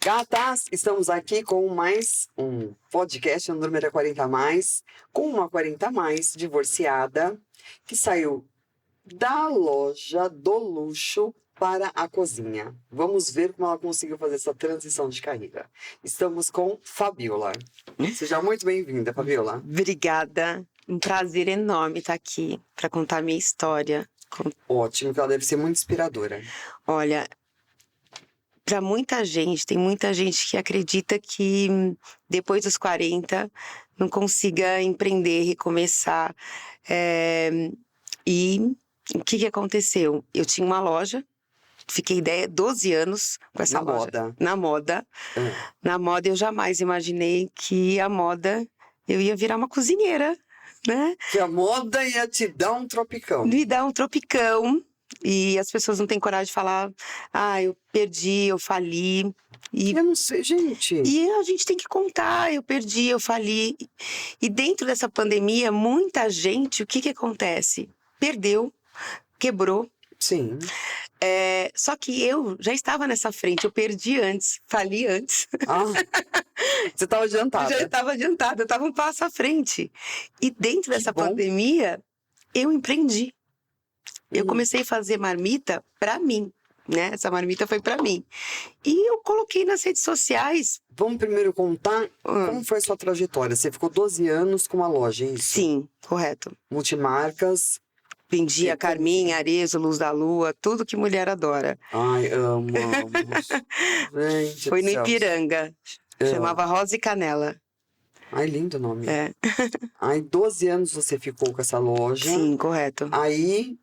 Gatas, estamos aqui com mais um podcast, o número é 40 mais, com uma 40 mais divorciada, que saiu da loja do luxo para a cozinha. Vamos ver como ela conseguiu fazer essa transição de carreira. Estamos com Fabiola. Seja muito bem-vinda, Fabiola. Obrigada. Um prazer enorme estar aqui para contar minha história. Ótimo, que ela deve ser muito inspiradora. Olha, para muita gente, tem muita gente que acredita que depois dos 40 não consiga empreender, recomeçar. E o que aconteceu? Eu tinha uma loja, fiquei 12 anos com essa loja. Na moda. Na moda, eu jamais imaginei que a moda, eu ia virar uma cozinheira, né? Que a moda ia te dar um tropicão. Me dar um tropicão. E as pessoas não têm coragem de falar, eu perdi, eu fali. Eu não sei, gente. E a gente tem que contar, eu perdi, eu fali. E dentro dessa pandemia, muita gente, o que acontece? Perdeu, quebrou. Sim. Só que eu já estava nessa frente, eu perdi antes, fali antes. Você estava adiantada. Já estava adiantada, eu estava um passo à frente. E dentro dessa pandemia, eu empreendi. Eu comecei a fazer marmita pra mim, né? Essa marmita foi pra mim. E eu coloquei nas redes sociais. Vamos primeiro contar como foi a sua trajetória. Você ficou 12 anos com uma loja, é isso? Sim, correto. Multimarcas. Vendia Carminha, Arezzo, Luz da Lua, tudo que mulher adora. Ai, amo. Gente, foi no Ipiranga. Chamava Rosa e Canela. Ai, lindo o nome. É. Aí, 12 anos você ficou com essa loja. Sim, correto. Aí,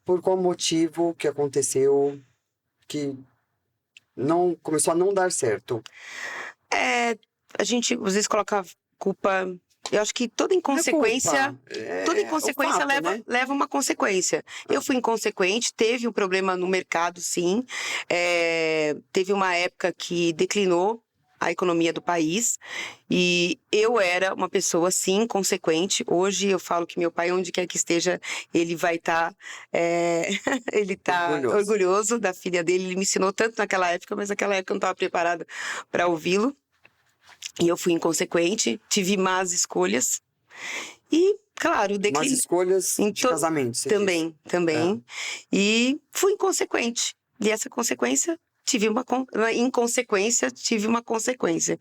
por qual motivo que aconteceu que não começou a não dar certo? A gente às vezes coloca culpa. Eu acho que toda inconsequência, fato, leva uma consequência. Eu fui inconsequente, teve um problema no mercado, sim. Teve uma época que declinou a economia do país e eu era uma pessoa, sim, inconsequente. Hoje eu falo que meu pai, onde quer que esteja, ele vai estar ele tá orgulhoso da filha dele. Ele me ensinou tanto naquela época, mas naquela época eu não estava preparada para ouvi-lo. E eu fui inconsequente, tive más escolhas. E, claro, declinei. Más escolhas de casamento, você também. E fui inconsequente. E essa consequência, inconsequência, tive uma consequência.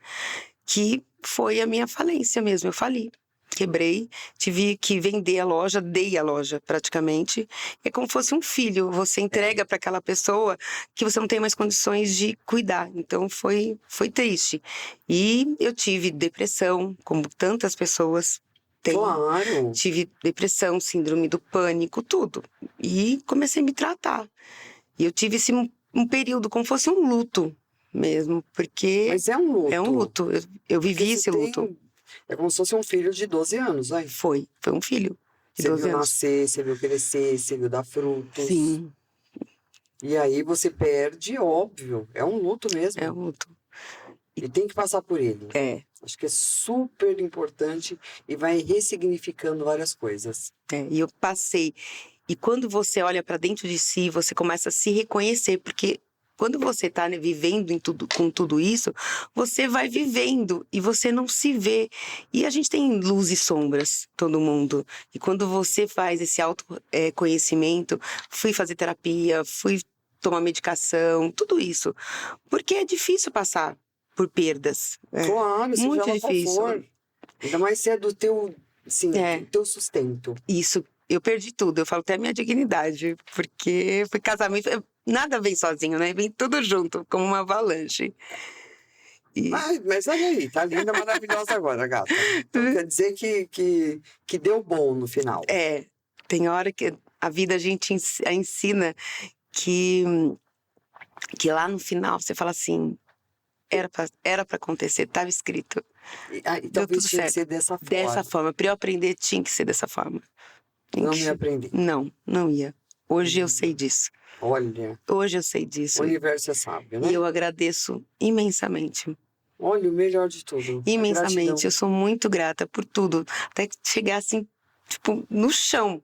Que foi a minha falência mesmo, eu fali. Quebrei, tive que vender a loja, dei a loja praticamente. É como se fosse um filho, você entrega para aquela pessoa que você não tem mais condições de cuidar. Então foi triste. E eu tive depressão, como tantas pessoas têm. Claro. Tive depressão, síndrome do pânico, tudo. E comecei a me tratar. E eu tive um período como se fosse um luto mesmo, porque... Mas é um luto. É um luto, eu vivi esse luto. É como se fosse um filho de 12 anos, vai. Foi um filho de 12 anos. Você viu anos. nascer, você viu crescer, você viu dar frutos. Sim. E aí você perde, óbvio. É um luto mesmo. É um luto. E tem que passar por ele. Acho que é super importante e vai ressignificando várias coisas. E eu passei. E quando você olha para dentro de si, você começa a se reconhecer, porque... Quando você está vivendo com tudo isso, você vai vivendo e você não se vê. E a gente tem luz e sombras, todo mundo. E quando você faz esse autoconhecimento, fui fazer terapia, fui tomar medicação, tudo isso. Porque é difícil passar por perdas. Claro, muito difícil. Ainda mais se é do teu, do teu sustento. Isso. Eu perdi tudo, eu falo até a minha dignidade, porque foi casamento, nada vem sozinho, né? Vem tudo junto, como uma avalanche. Mas olha aí, tá linda, maravilhosa agora, gata. Então quer dizer que deu bom no final. Tem hora que a vida a gente ensina que lá no final você fala assim, era pra acontecer, tava escrito. E talvez tinha que ser dessa forma. Dessa forma, pra eu aprender tinha que ser dessa forma. Não ia aprender. Não ia. Hoje eu sei disso. Olha. Hoje eu sei disso. O universo é sábio, né? E eu agradeço imensamente. Olha, o melhor de tudo. A Imensamente. gratidão. Eu sou muito grata por tudo. Até chegar assim, tipo, no chão,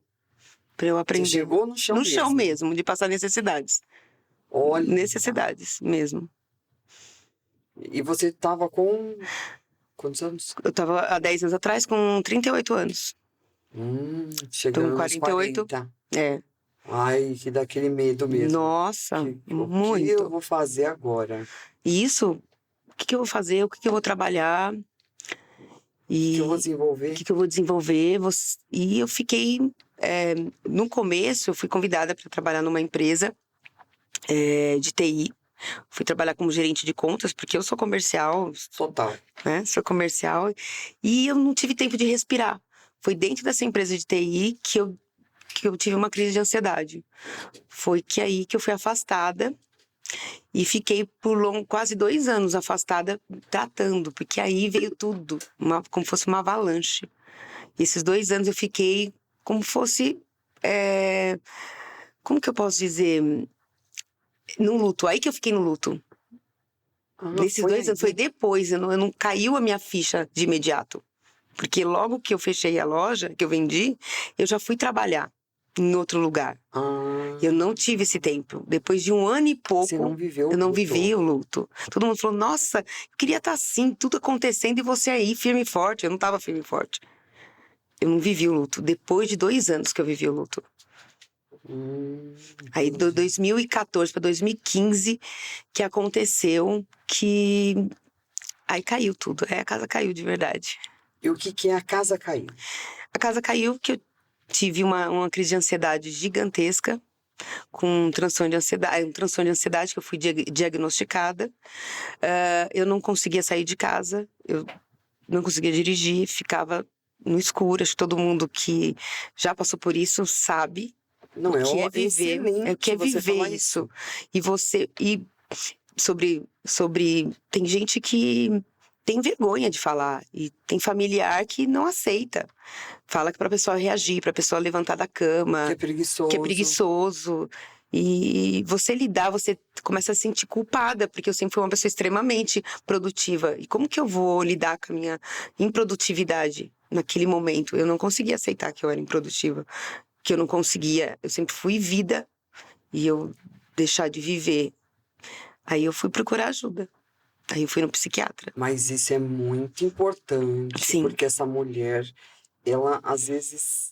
pra eu Você aprender. chegou no chão No chão mesmo. mesmo, de passar necessidades. Olha. Necessidades mesmo. E você estava com quantos anos? Eu tava há 10 anos atrás com 38 anos. Tô com Chegando nos 48. 40. É. Ai, que dá aquele medo mesmo. Nossa, O que eu muito. vou fazer agora? E isso, o que que eu vou fazer? O que que eu vou trabalhar? O que eu vou E o desenvolver? que que eu vou desenvolver? E eu fiquei. No começo, eu fui convidada para trabalhar numa empresa de TI. Fui trabalhar como gerente de contas, porque eu sou comercial, Total. né? Sou comercial. E eu não tive tempo de respirar. Foi dentro dessa empresa de TI que eu tive uma crise de ansiedade. Foi que aí que eu fui afastada e fiquei por quase 2 anos afastada tratando, porque aí veio tudo, como fosse uma avalanche. E esses 2 anos eu fiquei como fosse. Como que eu posso dizer? No luto. Aí que eu fiquei no luto. Nesses Foi 2 anos, foi aí. depois, eu não caiu a minha ficha de imediato. Porque logo que eu fechei a loja, que eu vendi, eu já fui trabalhar em outro lugar. Eu não tive esse tempo. Depois de 1 ano e pouco, Você não viveu o eu não luto. vivi o luto. Todo mundo falou, nossa, eu queria estar assim, tudo acontecendo e você aí, firme e forte. Eu não estava firme e forte. Eu não vivi o luto. Depois de 2 anos que eu vivi o luto. Aí, de 2014 para 2015, que aconteceu que... Aí caiu tudo. Aí a casa caiu de verdade. E o que é a casa cair? A casa caiu que eu tive uma crise de ansiedade gigantesca, com um transtorno de ansiedade que eu fui diagnosticada. Eu não conseguia sair de casa, eu não conseguia dirigir, ficava no escuro. Acho que todo mundo que já passou por isso sabe Não, o que é viver, excelente o que é você viver falar isso. E sobre tem gente que tem vergonha de falar e tem familiar que não aceita. Fala que pra pessoa reagir, pra pessoa levantar da cama, Que é preguiçoso. que é preguiçoso. E você lidar, você começa a se sentir culpada, porque eu sempre fui uma pessoa extremamente produtiva. E como que eu vou lidar com a minha improdutividade naquele momento? Eu não conseguia aceitar que eu era improdutiva, que eu não conseguia. Eu sempre fui vida e eu deixar de viver. Aí eu fui procurar ajuda. Aí eu fui no psiquiatra. Mas isso é muito importante, Sim. porque essa mulher, ela às vezes,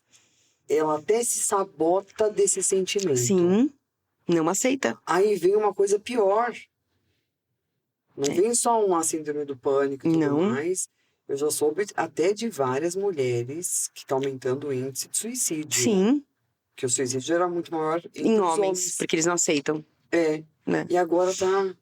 ela até se sabota desse sentimento. Sim, não aceita. Aí vem uma coisa pior. Não vem só uma síndrome do pânico e tudo Não. mais. Eu já soube até de várias mulheres que estão aumentando o índice de suicídio. Sim, Que o suicídio era muito maior entre em os homens, porque eles não aceitam, É. né? E agora tá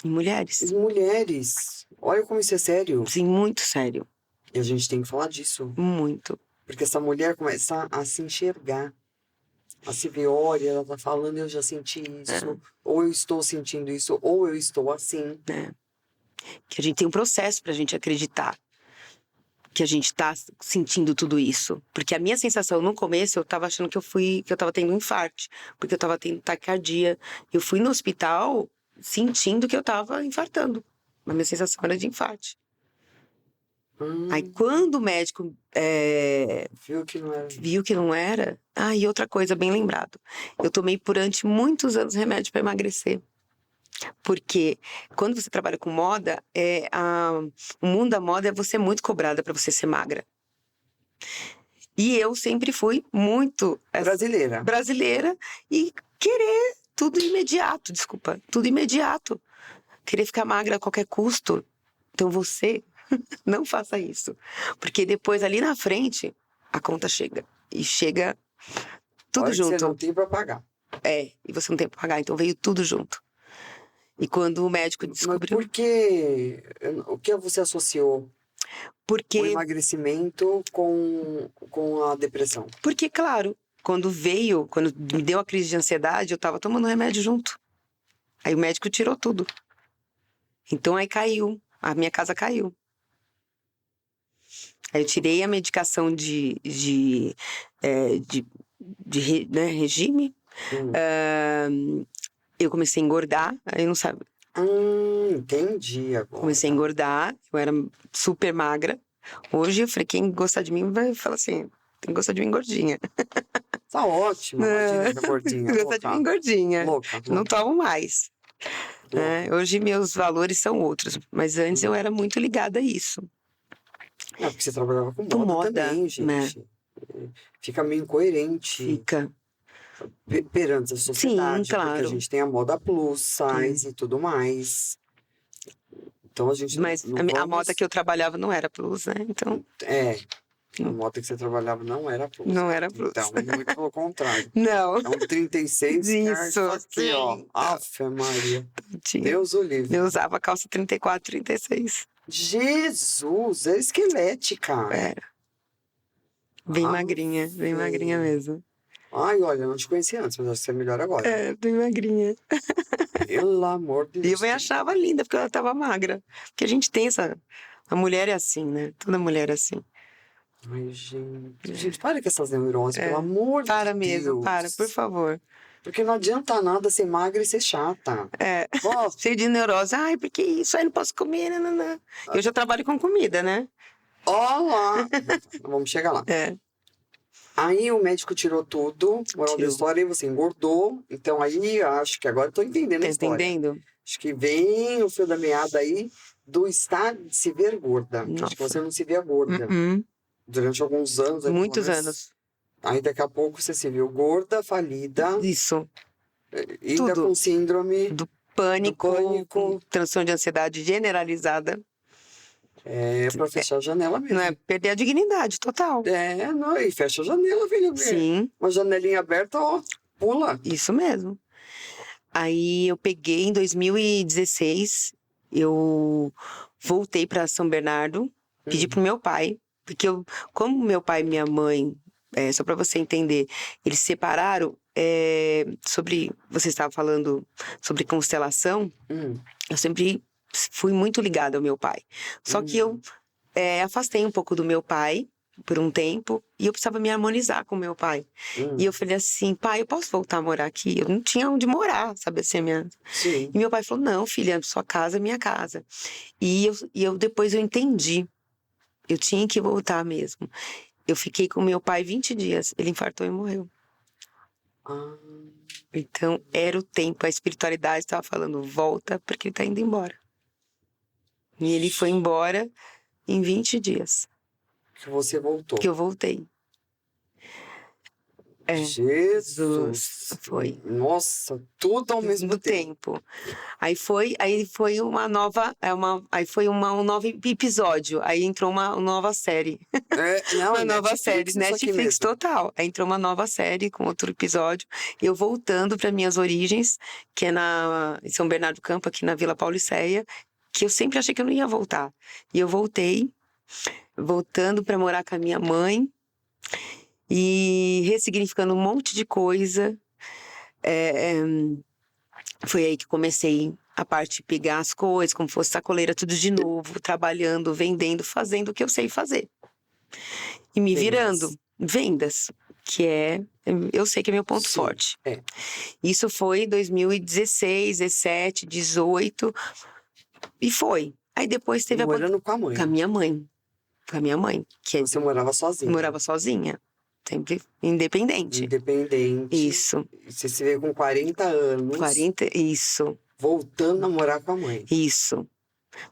Em mulheres. as mulheres. Olha como isso é sério. Sim, muito sério. E a gente tem que falar disso. Muito. Porque essa mulher começa a se enxergar. A se ver, olha, ela tá falando, eu já senti isso. Ou eu estou sentindo isso, ou eu estou assim. Que a gente tem um processo pra gente acreditar que a gente tá sentindo tudo isso. Porque a minha sensação no começo, eu tava achando que eu tava tendo um infarto, porque eu tava tendo taquicardia. Eu fui no hospital sentindo que eu tava infartando. Mas minha sensação era de infarto. Aí quando o médico Viu que não era. viu que não era... Ah, e outra coisa, bem lembrado. Eu tomei durante muitos anos remédio para emagrecer. Porque quando você trabalha com moda, o mundo da moda é você muito cobrada para você ser magra. E eu sempre fui muito brasileira e querer tudo imediato, desculpa, tudo imediato. Querer ficar magra a qualquer custo. Então você não faça isso. Porque depois ali na frente, a conta chega. E chega tudo Olha que junto. você não tem pra pagar. E você não tem pra pagar, então veio tudo junto. E quando o médico descobriu... Mas por que... O que você associou o Porque, emagrecimento com a depressão? porque, claro, quando me deu a crise de ansiedade, eu tava tomando remédio junto. Aí o médico tirou tudo. Então aí caiu, a minha casa caiu. Aí eu tirei a medicação de regime. Eu comecei a engordar, aí não sabe. Entendi agora. Comecei a engordar, eu era super magra. Hoje eu falei, quem gostar de mim vai falar assim, tem que gostar de mim gordinha. Tá ótima, imagina essa gordinha, Gostar de mim gordinha. louca, Não louca, tomo mais. louca. Hoje meus valores são outros, mas antes eu era muito ligada a isso. Não, porque você trabalhava com Com moda moda, também, né? gente. Fica meio incoerente Fica. perante a sociedade, porque a claro. gente tem a moda plus size e tudo mais. Então a gente Mas não a vamos... moda que eu trabalhava não era plus, né? Então, A moda que você trabalhava não era plus. não né? era plus. Então, muito pelo contrário. Não. É um 36 que é Isso, isso aqui, ó. sim. Ave Maria. Tinha. Deus o livre. Eu usava calça 34, 36. Jesus, é esquelética. Era. Bem magrinha mesmo. Ai, olha, eu não te conhecia antes, mas acho que você é melhor agora. Bem magrinha. Pelo amor de E Deus. eu me achava linda, porque eu tava magra. Porque a gente tem essa... A mulher é assim, né? Toda mulher é assim. Ai, gente. Gente, para com essas neuroses, pelo amor de Deus. Para mesmo, para, por favor. Porque não adianta nada ser magra e ser chata. Ó, Cheio de neurose. Ai, porque isso aí não posso comer, nananã. Eu já trabalho com comida, né? ó lá. Vamos chegar lá. Aí o médico tirou tudo, moral da Tirou. história, e você engordou. Então aí, acho que agora eu tô entendendo a Tá história. entendendo? Acho que vem o fio da meada aí do estar de se ver gorda. Acho que Nossa. você não se via gorda. Durante alguns anos. aí, Muitos pelo menos. anos. Aí daqui a pouco você se viu gorda, falida, Isso. ainda Tudo. com síndrome. Pânico, pânico. com transtorno de ansiedade generalizada. É pra fechar a janela mesmo. Não é perder a dignidade, total. Não, e fecha a janela, filho. Sim, Uma janelinha aberta, ó, pula. isso mesmo. Aí eu peguei em 2016, eu voltei para São Bernardo, pedi pro meu pai, porque como meu pai e minha mãe, só para você entender, eles se separaram, você estava falando sobre constelação, eu sempre fui muito ligada ao meu pai. Só que eu afastei um pouco do meu pai por um tempo e eu precisava me harmonizar com meu pai. E eu falei assim, pai, eu posso voltar a morar aqui? Eu não tinha onde morar, sabe assim, Sim. E meu pai falou, não, filha, sua casa é minha casa. E depois eu entendi, eu tinha que voltar mesmo. Eu fiquei com meu pai 20 dias, ele infartou e morreu. Então, era o tempo, a espiritualidade estava falando, volta, porque ele tá indo embora. E ele foi embora em 20 dias. Que você voltou. Que eu voltei. Jesus. Foi. Nossa, tudo ao mesmo tempo. Aí foi uma nova, aí foi um novo episódio. Aí entrou uma nova série. Uma nova série, Netflix total. Aí entrou uma nova série com outro episódio. Eu voltando para minhas origens, que é em São Bernardo do Campo, aqui na Vila Pauliceia, que eu sempre achei que eu não ia voltar. E eu voltei, voltando para morar com a minha mãe e ressignificando um monte de coisa. Foi aí que comecei a parte de pegar as coisas, como fosse sacoleira, tudo de novo, trabalhando, vendendo, fazendo o que eu sei fazer. E me virando. Vendas, eu sei que é meu ponto forte. Isso foi em 2016, 17, 18, e foi. Aí depois teve Morando com a mãe. Com a minha mãe. Com a minha mãe. Você morava sozinha? Morava sozinha. Sempre independente. Independente. Isso. Você se veio com 40 anos. 40, isso. Voltando a morar com a mãe. Isso.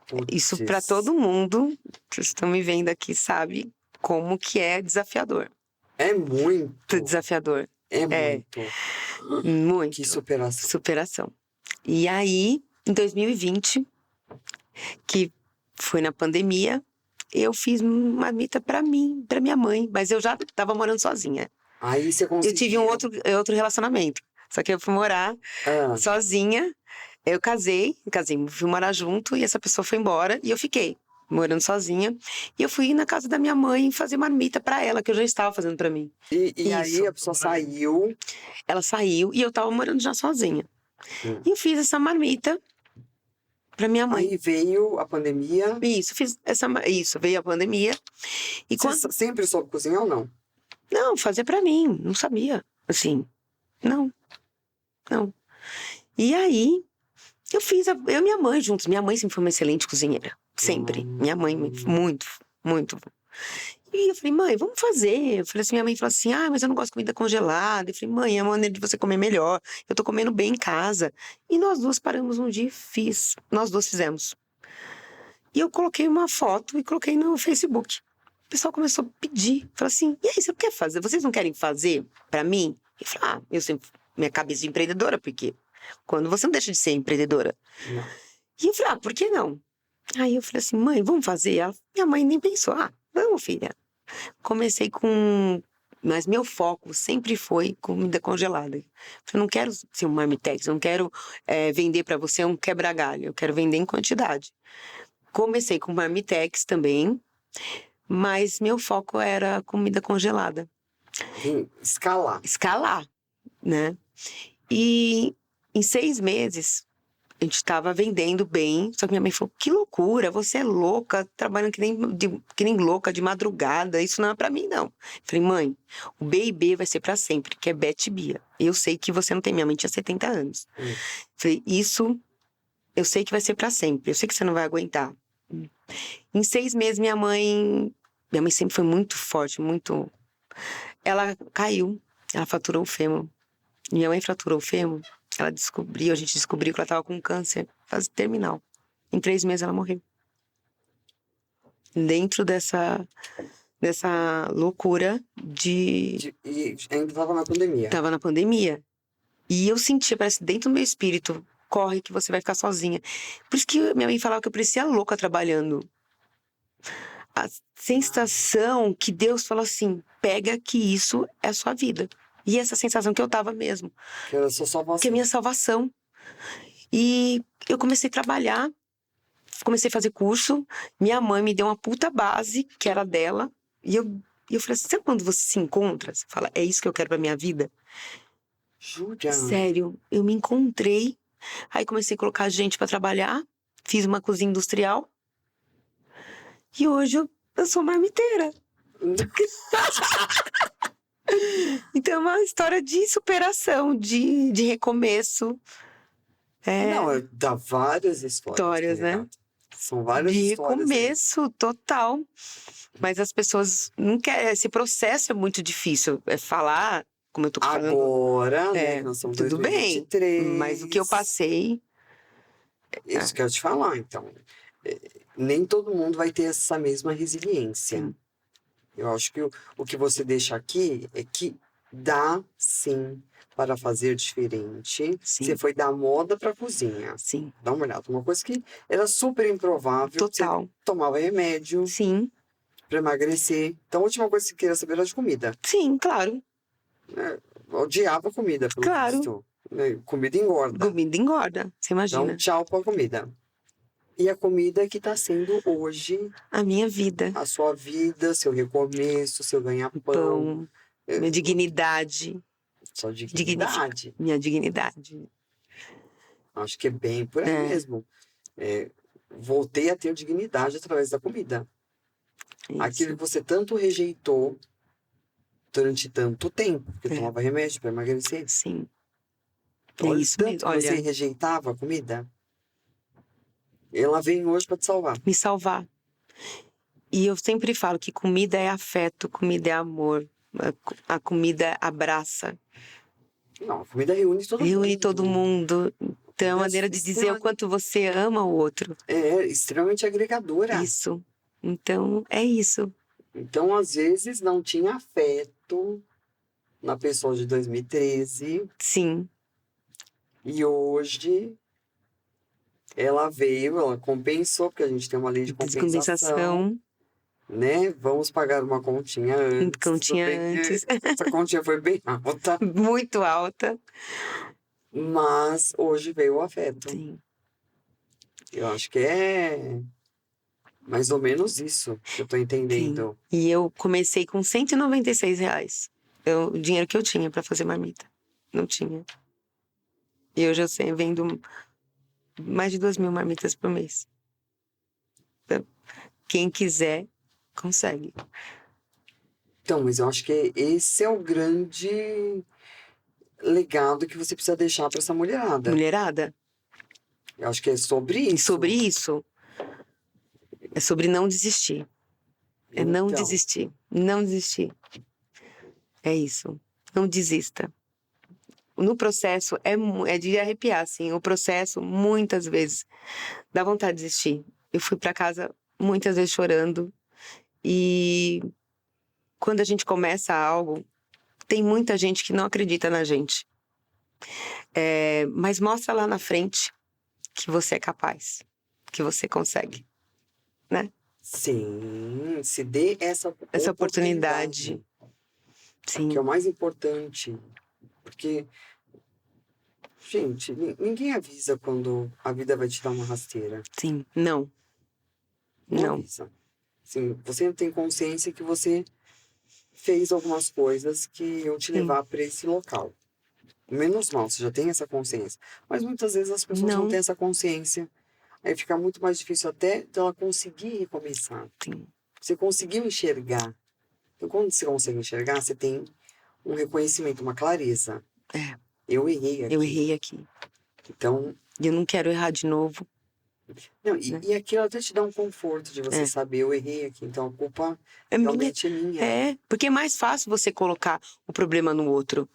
Putz. Isso para todo mundo, vocês estão me vendo aqui, sabe como que é desafiador. É muito. Desafiador. É muito. Muito. Que superação. Superação. E aí, em 2020, que foi na pandemia, eu fiz uma marmita para mim, para minha mãe, mas eu já estava morando sozinha. Aí você conseguiu. Eu tive um outro relacionamento, só que eu fui morar sozinha. Eu casei, fui morar junto e essa pessoa foi embora e eu fiquei morando sozinha. E eu fui na casa da minha mãe fazer marmita para ela, que eu já estava fazendo para mim. E aí a pessoa saiu. Ela saiu e eu estava morando já sozinha. E eu fiz essa marmita para minha mãe. Aí veio a pandemia. Isso, veio a pandemia. E Você sempre soube cozinhar ou não? Não, fazer para mim, não sabia. Assim, não. E aí, Eu fiz, eu e minha mãe juntos. Minha mãe sempre foi uma excelente cozinheira. Sempre. Minha mãe, muito, muito. E eu falei, mãe, vamos fazer. Eu falei assim, minha mãe falou assim, mas eu não gosto de comida congelada. Eu falei, mãe, é uma maneira de você comer melhor. Eu tô comendo bem em casa. E nós duas paramos um dia e fiz. Nós duas fizemos. E eu coloquei uma foto e coloquei no Facebook. O pessoal começou a pedir. Falou assim, e aí, você não quer fazer? Vocês não querem fazer pra mim? Eu falei, eu sempre, minha cabeça de empreendedora, porque quando você não deixa de ser empreendedora. Não. E eu falei, por que não? Aí eu falei assim, mãe, vamos fazer? Minha mãe nem pensou, vamos, filha. Comecei com... Mas meu foco sempre foi comida congelada. Eu não quero ser um marmitex, eu não quero vender pra você um quebra-galho. Eu quero vender em quantidade. Comecei com marmitex também, mas meu foco era comida congelada. Escalar. Escalar, né? E em 6 meses, a gente estava vendendo bem, só que minha mãe falou, que loucura, você é louca, trabalhando que nem louca de madrugada, isso não é pra mim, não. Eu falei, mãe, o B&B vai ser pra sempre, que é Beth Bia. Eu sei que você não tem, minha mãe tinha 70 anos. Falei, isso, eu sei que vai ser pra sempre, eu sei que você não vai aguentar. Em 6 meses, minha mãe sempre foi muito forte, muito... Ela caiu, ela fraturou o fêmur. Minha mãe fraturou o fêmur, a gente descobriu que ela estava com câncer, fase terminal. Em 3 meses ela morreu. Dentro dessa loucura E ainda estava na pandemia. Tava na pandemia. E eu sentia, parece, dentro do meu espírito, corre que você vai ficar sozinha. Por isso que minha mãe falava que eu parecia louca trabalhando. A sensação que Deus falou assim, pega que isso é a sua vida. E essa sensação que eu tava mesmo. Que era a sua salvação. Que é a minha salvação. E eu comecei a trabalhar, comecei a fazer curso. Minha mãe me deu uma puta base, que era dela. E eu falei assim, sabe quando você se encontra? Você fala, é isso que eu quero pra minha vida? Jura? Sério, eu me encontrei. Aí comecei a colocar gente pra trabalhar. Fiz uma cozinha industrial. E hoje eu sou marmiteira. Então é uma história de superação, de recomeço. Não, dá várias histórias, né? São várias de histórias. recomeço total. Mas as pessoas não querem. Esse processo é muito difícil. É falar, como eu tô falando. Agora, né? Que nós estamos em Tudo 2023. bem. Mas o que eu passei. Isso que eu ia te falar, então. Nem todo mundo vai ter essa mesma resiliência. Sim. Eu acho que o que você deixa aqui é que dá, sim, para fazer diferente. Sim. Você foi da moda para cozinha. Sim. Dá uma olhada. Uma coisa que era super improvável. Total. Você tomava remédio. Sim. Para emagrecer. Então, a última coisa que você queria saber era de comida. Sim, claro. Odiava comida, pelo Claro. visto. Comida engorda. Comida engorda, você imagina. Então, tchau pra comida. E a comida que tá sendo hoje a minha vida. a sua vida, seu recomeço, seu ganha-pão. Pão, minha dignidade. Sua dignidade. Minha dignidade. Acho que é bem por aí mesmo. Voltei a ter dignidade através da comida. Isso. Aquilo que você tanto rejeitou durante tanto tempo, porque tomava remédio para emagrecer. Sim. Olha, isso tanto mesmo. que você rejeitava a comida, ela vem hoje para te salvar. Me salvar. E eu sempre falo que comida é afeto, comida é amor, a comida abraça. Não, a comida reúne todo mundo. Reúne todo mundo. Então é uma maneira de dizer o quanto você ama o outro. É extremamente agregadora. Isso. Então, é isso. Então, às vezes, não tinha afeto na pessoa de 2013. Sim. E hoje, ela veio, ela compensou, porque a gente tem uma lei de compensação. Né? Vamos pagar uma continha antes. Continha antes. Essa continha foi bem alta. Muito alta. Mas hoje veio o afeto. Sim. Eu acho que é mais ou menos isso que eu tô entendendo. Sim. E eu comecei com R$196. O dinheiro que eu tinha pra fazer marmita. Não tinha. E hoje eu vendo mais de 2.000 marmitas por mês. Então, quem quiser, consegue. Então, mas eu acho que esse é o grande legado que você precisa deixar pra essa mulherada. Mulherada? Eu acho que é sobre E isso. sobre isso, é sobre não desistir. É não Então, desistir. Não desistir. É isso. Não desista. No processo, é de arrepiar, assim. O processo, muitas vezes, dá vontade de desistir. Eu fui pra casa muitas vezes chorando. E quando a gente começa algo, tem muita gente que não acredita na gente. Mas mostra lá na frente que você é capaz. Que você consegue. Né? sim, se dê essa Essa oportunidade, oportunidade. que é Sim, o mais importante. Porque, gente, ninguém avisa quando a vida vai te dar uma rasteira. sim. Não. Não Não. avisa. Assim, você tem consciência que você fez algumas coisas que iam te Sim. levar para esse local. Menos mal, você já tem essa consciência. Mas muitas vezes as pessoas não Não. têm essa consciência. Aí fica muito mais difícil até dela conseguir recomeçar. Sim. Você conseguiu enxergar. Então, quando você consegue enxergar, você tem um reconhecimento, uma clareza. É. Eu errei aqui. Eu errei aqui. Então, E eu não quero errar de novo. não, Né? e aquilo até te dá um conforto de você É. saber, eu errei aqui, então a culpa É minha. realmente é minha. É, porque é mais fácil você colocar o problema no outro.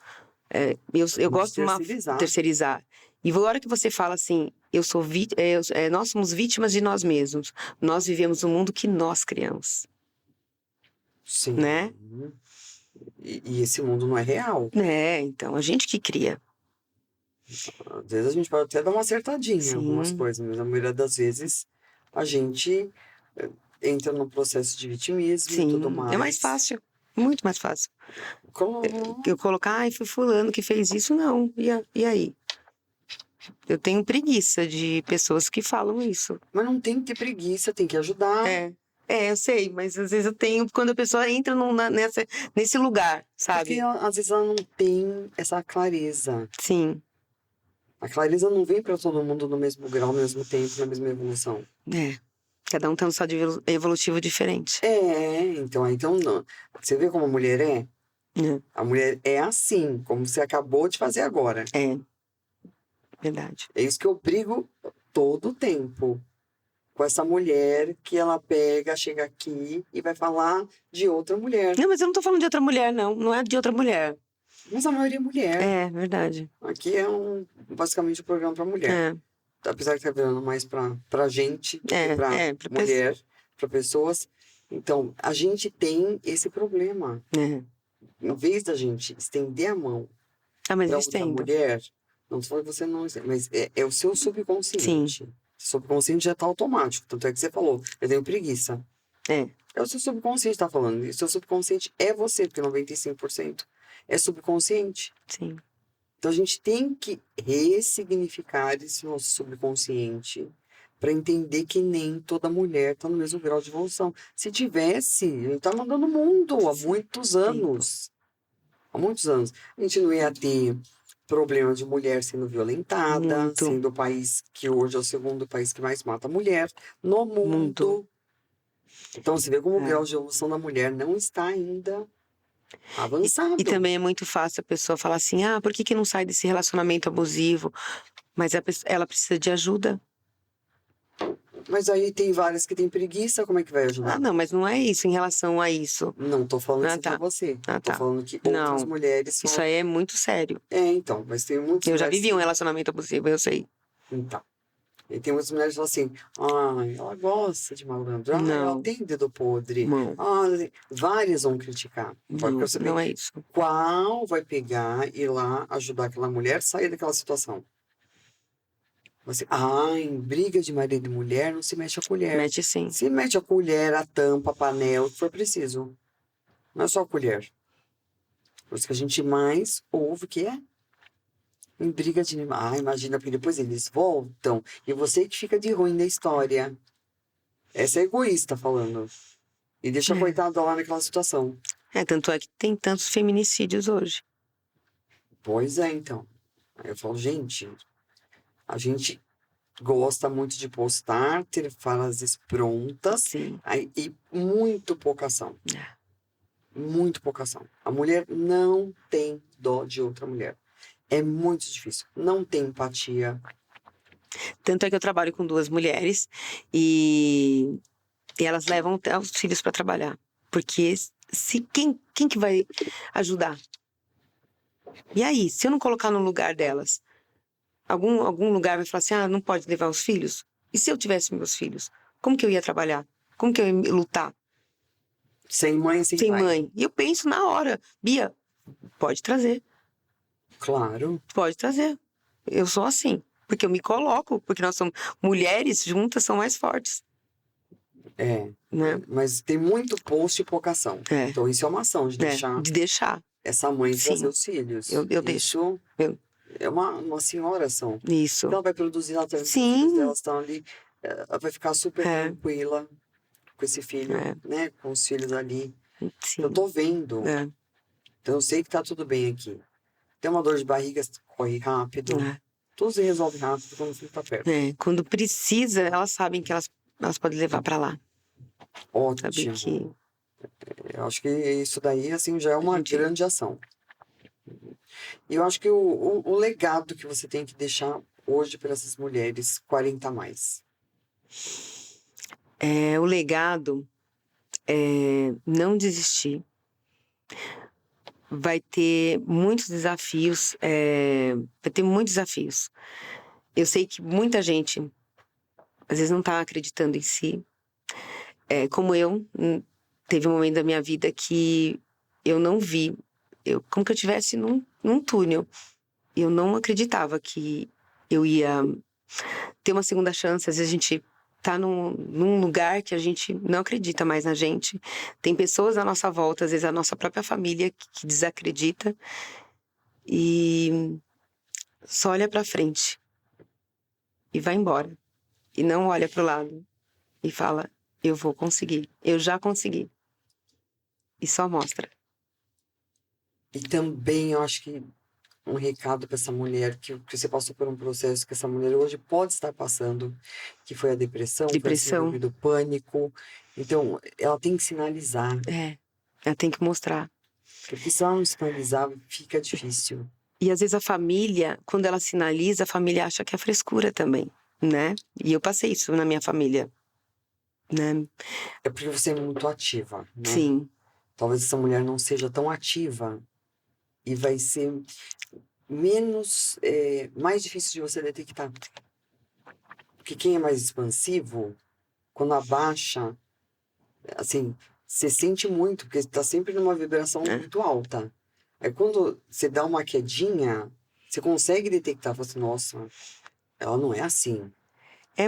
Eu gosto de Terceirizar. terceirizar. E a hora que você fala assim, nós somos vítimas de nós mesmos. Nós vivemos o mundo que nós criamos. Sim. Né? E esse mundo não é real. Então, a gente que cria. Às vezes a gente pode até dar uma acertadinha em Sim. algumas coisas, mas a maioria das vezes a gente entra num processo de vitimismo Sim. e tudo mais. É mais fácil. Muito mais fácil. Como... Eu colocar, ai, foi fulano que fez isso, não. E aí? Eu tenho preguiça de pessoas que falam isso. Mas não tem que ter preguiça, tem que ajudar. Eu sei, mas às vezes eu tenho, quando a pessoa entra nesse lugar, sabe? Porque às vezes ela não tem essa clareza. Sim. A clareza não vem para todo mundo no mesmo grau, no mesmo tempo, na mesma evolução. Cada um tem um estado evolutivo diferente. Então não. Você vê como a mulher é? É. A mulher é assim, como você acabou de fazer agora. Verdade. É isso que eu brigo todo o tempo. Com essa mulher que ela pega, chega aqui e vai falar de outra mulher. Não, mas eu não tô falando de outra mulher, não. Não é de outra mulher. Mas a maioria é mulher. Verdade. Aqui é basicamente um programa para mulher. Apesar que tá virando mais pra gente que pra mulher, pra pessoas. Então, a gente tem esse problema. Em vez da gente estender a mão mas pra outra estendo. mulher, não tô falando que você não estende, mas é o seu subconsciente. Sim. O subconsciente já tá automático. Tanto é que você falou, eu tenho preguiça. É o seu subconsciente que tá falando. E o seu subconsciente é você, porque 95% é subconsciente. Sim. Então a gente tem que ressignificar esse nosso subconsciente para entender que nem toda mulher está no mesmo grau de evolução. Se tivesse, a gente tá mandando o mundo há muitos anos. Há muitos anos. A gente não ia ter problema de mulher sendo violentada, Muito. sendo o país que hoje é o segundo país que mais mata mulher no mundo. Muito. Então você vê como o grau de evolução da mulher não está ainda avançado. E também é muito fácil a pessoa falar assim, por que não sai desse relacionamento abusivo? Mas ela precisa de ajuda. Mas aí tem várias que têm preguiça, como é que vai ajudar? Não, mas não é isso em relação a isso. Não tô falando isso pra você. Tô falando que outras mulheres são... Isso aí é muito sério. Então, mas tem muitas Eu já vivi um relacionamento abusivo, eu sei. Então. E tem muitas mulheres que falam assim, ela gosta de malandro, ela tem dedo podre. Não. Várias vão criticar. Não é isso. Qual vai pegar e ir lá ajudar aquela mulher a sair daquela situação? Você, em briga de marido e mulher não se mexe a colher. Mete sim. Se mete a colher, a tampa, a panela, o que for preciso. Não é só a colher. Por isso que a gente mais ouve que é em briga de... imagina, porque depois eles voltam e você que fica de ruim da história. Essa é egoísta falando. E deixa a coitada lá naquela situação. Tanto é que tem tantos feminicídios hoje. Pois é, então. Aí eu falo, gente, a gente gosta muito de postar, ter frases prontas. Sim. E muito pouca ação. Muito pouca ação. A mulher não tem dó de outra mulher. É muito difícil. Não tem empatia. Tanto é que eu trabalho com 2 mulheres e elas levam até os filhos para trabalhar. Porque quem que vai ajudar? E aí, se eu não colocar no lugar delas, algum lugar vai falar assim, não pode levar os filhos? E se eu tivesse meus filhos? Como que eu ia trabalhar? Como que eu ia lutar? Sem mãe, sem Sem pai. mãe. E eu penso na hora, Bia, pode trazer. Claro. Pode trazer. Eu sou assim. Porque eu me coloco, porque nós somos mulheres juntas, são mais fortes. Né? Mas tem muito post e pouca ação. Então isso é uma ação de deixar, de deixar. essa mãe Sim. trazer os filhos. Eu deixo. Isso é uma senhora ação. Isso. Então ela vai produzir, ela também, os Sim. filhos dela estão ali, ela vai ficar super tranquila com esse filho, né? Com os filhos ali. Sim. Eu tô vendo. Então eu sei que tá tudo bem aqui. Tem uma dor de barriga, corre rápido. Tudo se resolve rápido quando o filho tá perto. Quando precisa, elas sabem que elas podem levar pra lá. Ótimo. Sabe que... Eu acho que isso daí, assim, já é uma grande ação. E eu acho que o legado que você tem que deixar hoje para essas mulheres 40 a mais. O legado é não desistir. Vai ter muitos desafios. Vai ter muitos desafios. Eu sei que muita gente, às vezes, não tá acreditando em si. Como eu, teve um momento da minha vida que eu não vi. Como que eu estivesse num túnel. Eu não acreditava que eu ia ter uma segunda chance. Às vezes a gente tá num lugar que a gente não acredita mais na gente. Tem pessoas à nossa volta, às vezes a nossa própria família, que desacredita. E só olha pra frente. E vai embora. E não olha pro lado. E fala, eu vou conseguir. Eu já consegui. E só mostra. E também eu acho que um recado para essa mulher que você passou por um processo que essa mulher hoje pode estar passando, que foi a depressão. Foi a síndrome do pânico. Então, ela tem que sinalizar. Ela tem que mostrar. Porque se ela não sinalizar, fica difícil. E às vezes a família, quando ela sinaliza, a família acha que é frescura também, né? E eu passei isso na minha família, né? É porque você é muito ativa, né? Sim. Talvez essa mulher não seja tão ativa e vai ser mais difícil de você detectar. Porque quem é mais expansivo, quando abaixa, assim, você sente muito, porque está sempre numa vibração muito alta. Aí quando você dá uma quedinha, você consegue detectar, fala assim, nossa, ela não é assim.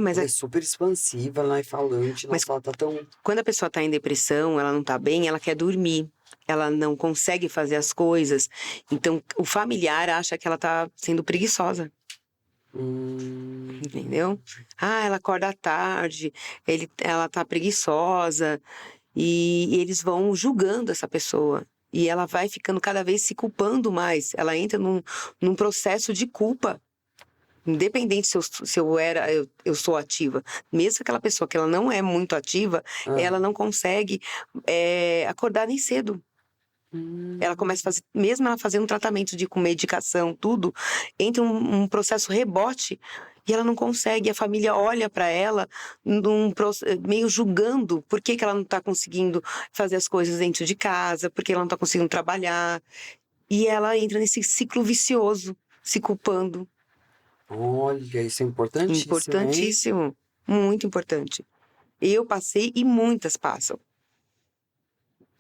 Mas ela é super expansiva, ela é falante, mas nossa, ela tá tão... Quando a pessoa tá em depressão, ela não tá bem, ela quer dormir. Ela não consegue fazer as coisas. Então, o familiar acha que ela tá sendo preguiçosa. Entendeu? Ela acorda à tarde, ela tá preguiçosa. E eles vão julgando essa pessoa. E ela vai ficando cada vez se culpando mais. Ela entra num processo de culpa. Independente se eu sou ativa. Mesmo aquela pessoa que ela não é muito ativa, ela não consegue acordar nem cedo. Ela começa a fazer, mesmo ela fazendo um tratamento com medicação, tudo, entra um processo rebote e ela não consegue. A família olha para ela meio julgando por que ela não está conseguindo fazer as coisas dentro de casa, por que ela não está conseguindo trabalhar. E ela entra nesse ciclo vicioso, se culpando. Olha, isso é importantíssimo. Importantíssimo. Hein? Muito importante. Eu passei e muitas passam.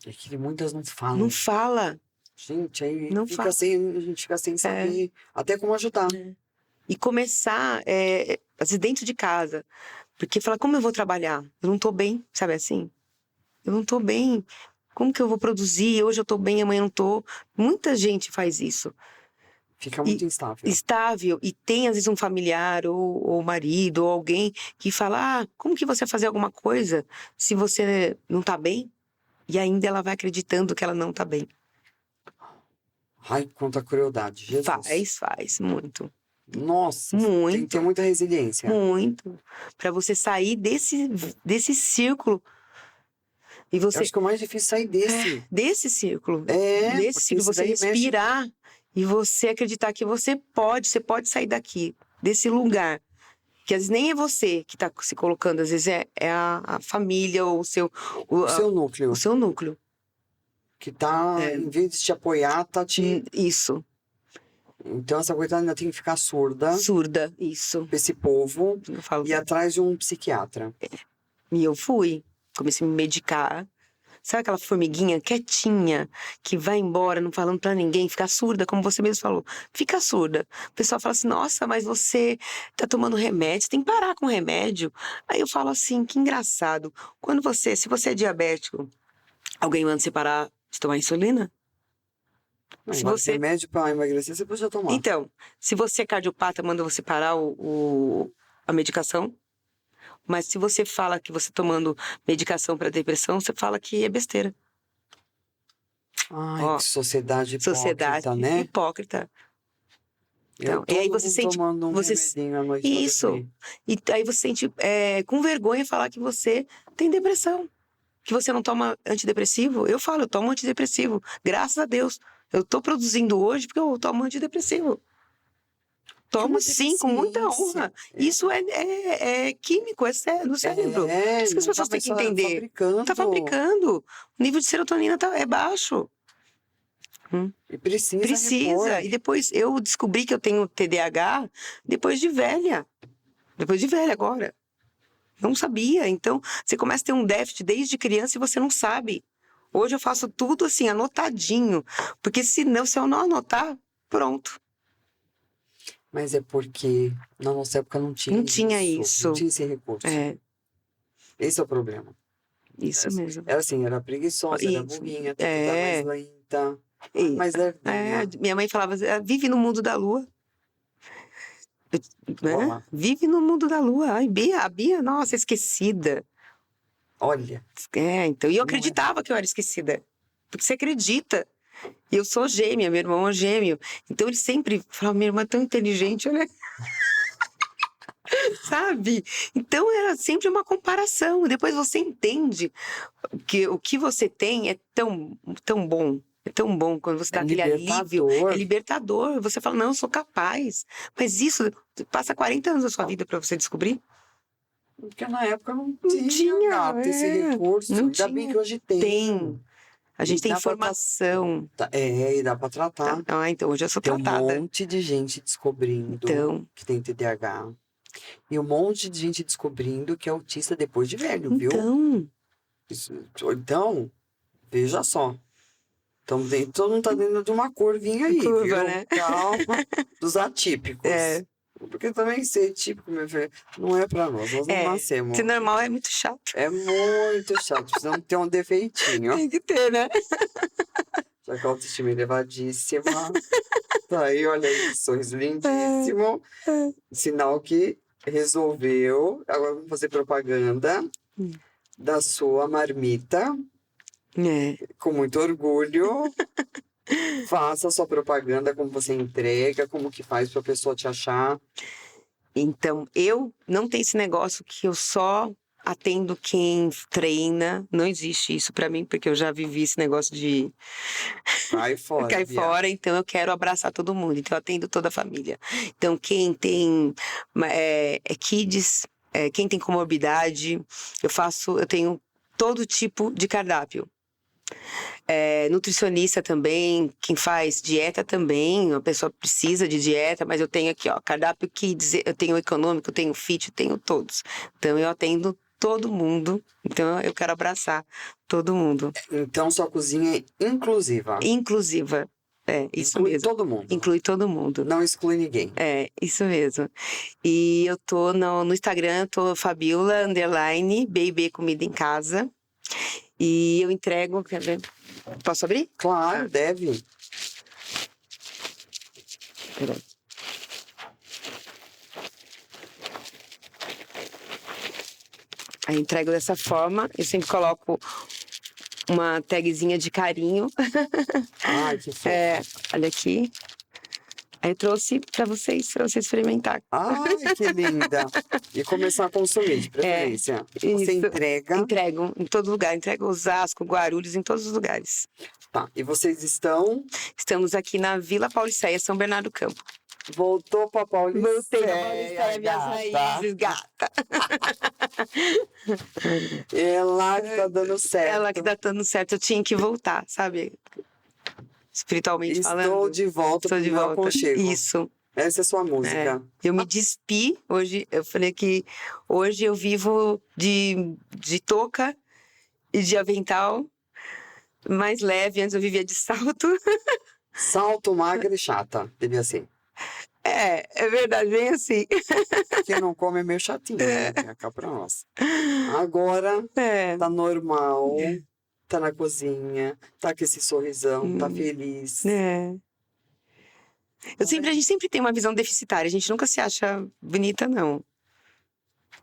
É que muitas não falam. Não fala. Gente, aí não a gente fica sem saber até como ajudar. E começar, às vezes, dentro de casa. Porque fala, como eu vou trabalhar? Eu não tô bem, sabe assim? Eu não tô bem. Como que eu vou produzir? Hoje eu tô bem, amanhã eu não tô. Muita gente faz isso. Fica muito instável. Estável. E tem, às vezes, um familiar, ou marido, ou alguém que fala, como que você vai fazer alguma coisa se você não tá bem? E ainda ela vai acreditando que ela não tá bem. Ai, quanta crueldade, Jesus. Faz, muito. Nossa, muito. Tem que ter muita resiliência. Muito. Pra você sair desse círculo. E você... Eu acho que é o mais difícil sair desse. Desse círculo. Desse círculo, você respirar mexe... e você acreditar que você pode sair daqui, desse lugar. Que às vezes nem é você que tá se colocando, às vezes é a família ou O seu núcleo, o seu núcleo. que tá, em vez de te apoiar, tá te... Isso, Então essa coitada ainda tem que ficar surda surda, isso. pra esse povo Eu falo, e ir atrás de um psiquiatra. e eu fui, comecei a me medicar. Sabe aquela formiguinha quietinha, que vai embora, não falando pra ninguém, fica surda, como você mesmo falou. Fica surda. O pessoal fala assim, nossa, mas você tá tomando remédio, você tem que parar com o remédio. Aí eu falo assim, que engraçado. Se você é diabético, alguém manda você parar de tomar insulina? Não, Se agora, você... remédio pra emagrecer, você podia tomar. Então, se você é cardiopata, manda você parar a medicação. Mas se você fala que você tomando medicação para depressão, você fala que é besteira. Ai, Ó, que sociedade sociedade hipócrita, né? hipócrita. Eu, Então, e aí todo você mundo sente, tomando um remedinho à noite pra isso. dormir. E aí você sente com vergonha falar que você tem depressão. Que você não toma antidepressivo. Eu falo, eu tomo antidepressivo. Graças a Deus. Eu tô produzindo hoje porque eu tomo antidepressivo. Que é Tomo uma sim, com muita deficiência. honra. Isso é químico, é do cérebro. É, Isso que as não tá pessoas têm que mais entender. Não tá fabricando. O nível de serotonina é baixo. E precisa Precisa. repor. E depois eu descobri que eu tenho TDAH depois de velha. Depois de velha agora. Não sabia. Então, você começa a ter um déficit desde criança e você não sabe. Hoje eu faço tudo assim, anotadinho. Porque se eu não anotar, pronto. Mas é porque na nossa época não tinha Não tinha Não isso. tinha esse recurso. É, Esse é o problema. isso mesmo. Era assim, era preguiçosa, era Isso. burrinha, tudo era mais lenta. Mais lerdinha. Minha mãe falava, vive no mundo da lua. Né? Ó, Vive no mundo da lua. Ai, a Bia, nossa, esquecida. olha, Então. E eu Não é. acreditava que eu era esquecida. Porque você acredita. E eu sou gêmea, meu irmão é gêmeo. Então ele sempre falava, minha irmã é tão inteligente, olha. Sabe? Então era sempre uma comparação. Depois você entende que o que você tem é tão bom. É tão bom quando você dá aquele alívio. É libertador. Você fala, não, eu sou capaz. Mas isso passa 40 anos da sua vida para você descobrir. Porque na época não Não tinha, gata, esse recurso. Não Ainda bem tinha. que hoje tem. Tem. A gente E tem dá pra informação. e dá pra tratar. Então hoje eu sou Tem tratada. um monte de gente descobrindo Então. que tem TDAH. E um monte de gente descobrindo que é autista depois de velho, viu? Então, veja só. Todo mundo tá dentro de uma curvinha aí, Curva, viu? né? Calma, dos atípicos. Porque também ser típico, minha filha, não é pra nós não nascemos. Ser normal é muito chato. É muito chato, precisamos ter um defeitinho. Tem que ter, né? Já que a autoestima é elevadíssima. Tá aí, olha aí, que sorriso lindíssimo. Sinal que resolveu. Agora vamos fazer propaganda da sua marmita. Com muito orgulho. Faça a sua propaganda, como você entrega, como que faz pra pessoa te achar. Então, eu não tenho esse negócio que eu só atendo quem treina. Não existe isso pra mim, porque eu já vivi esse negócio de Cai fora. cair fora, então eu quero abraçar todo mundo. Então eu atendo toda a família. Então quem tem kids, quem tem comorbidade, eu tenho todo tipo de cardápio. Nutricionista também, quem faz dieta também, a pessoa precisa de dieta, mas eu tenho aqui, ó, cardápio kids, eu tenho econômico, eu tenho fit, eu tenho todos. Então eu atendo todo mundo, então eu quero abraçar todo mundo. Então sua cozinha é inclusiva. Inclusiva. Isso inclui mesmo. todo mundo. Inclui todo mundo. Não exclui ninguém. Isso mesmo. E eu tô no Instagram, tô Fabiola _ BB Comida em Casa. E eu entrego, quer ver? Posso abrir? Claro, deve. Peraí. Aí entrego dessa forma, eu sempre coloco uma tagzinha de carinho. Ai, que fofo. Olha aqui. Aí eu trouxe pra vocês experimentar. Ai, que linda. E começar a consumir, de preferência. Você entrega. Entrego em todo lugar. Entrego Osasco, Guarulhos, em todos os lugares. Tá, e vocês estão? Estamos aqui na Vila Pauliceia, São Bernardo do Campo. Voltou pra Pauliceia. Voltei pra Pauliceia, minhas raízes, gata. É lá que tá dando certo. Ela que tá dando certo, eu tinha que voltar, sabe? Espiritualmente falando. Estou de volta Estou pro de meu volta. aconchego. Isso. Essa é sua música. Eu me despi hoje. Eu falei que hoje eu vivo de touca e de avental mais leve. Antes eu vivia de salto. Salto, magra e chata. Devia ser. É verdade, bem assim. Quem não come é meio chatinho, né? Vem cá pra nós. Agora tá normal, tá na cozinha, tá com esse sorrisão, tá feliz. A gente sempre tem uma visão deficitária. A gente nunca se acha bonita, não.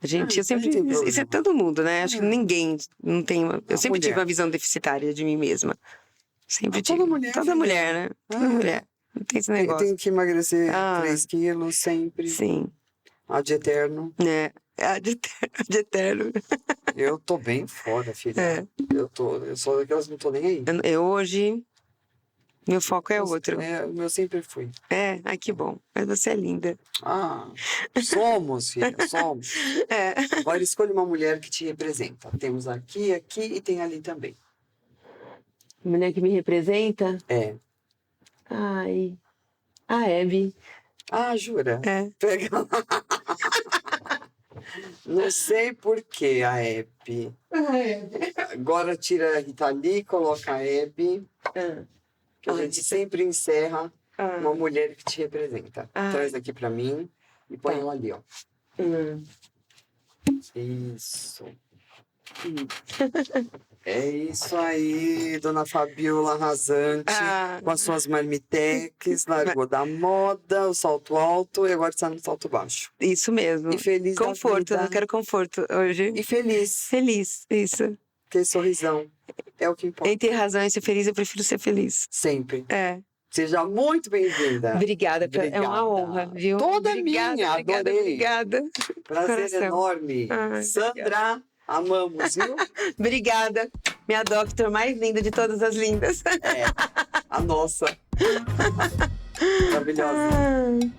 Eu sempre. Isso é todo mundo, né? Acho que ninguém não tem. Eu sempre tive uma visão deficitária de mim mesma. Sempre tive. Toda mulher, né? Toda mulher. Não tem esse negócio. Tem que emagrecer 3 quilos sempre. Sim. Ad eterno. Ad eterno. Eu tô bem fora, filha. Eu sou daquelas que não tô nem aí. Eu hoje. Meu foco é outro. O meu sempre fui. Ai, que bom. Mas você é linda. Somos, filha, somos. Agora escolha uma mulher que te representa. Temos aqui e tem ali também. Mulher que me representa? Ai. A Hebe. Jura? Pega. Não sei por que a Hebe. Agora tira a Rita Lee, coloca a Hebe. Que a gente sempre encerra uma mulher que te representa. Traz aqui pra mim e põe ela ali, ó. Isso. É isso aí, dona Fabiola Rasante, com as suas marmitex, largou da moda, o salto alto e agora está no salto baixo. Isso mesmo. E feliz conforto, da vida. Eu quero conforto hoje. E feliz. Feliz, isso. Ter sorrisão, é o que importa. Entre razão e ser feliz, eu prefiro ser feliz. Sempre. Seja muito bem-vinda. Obrigada. É uma honra, viu? Toda minha, adorei. Obrigada. Prazer Coração. Enorme. Sandra, amamos, viu? Obrigada. Minha doctor mais linda de todas as lindas. A nossa. Maravilhosa.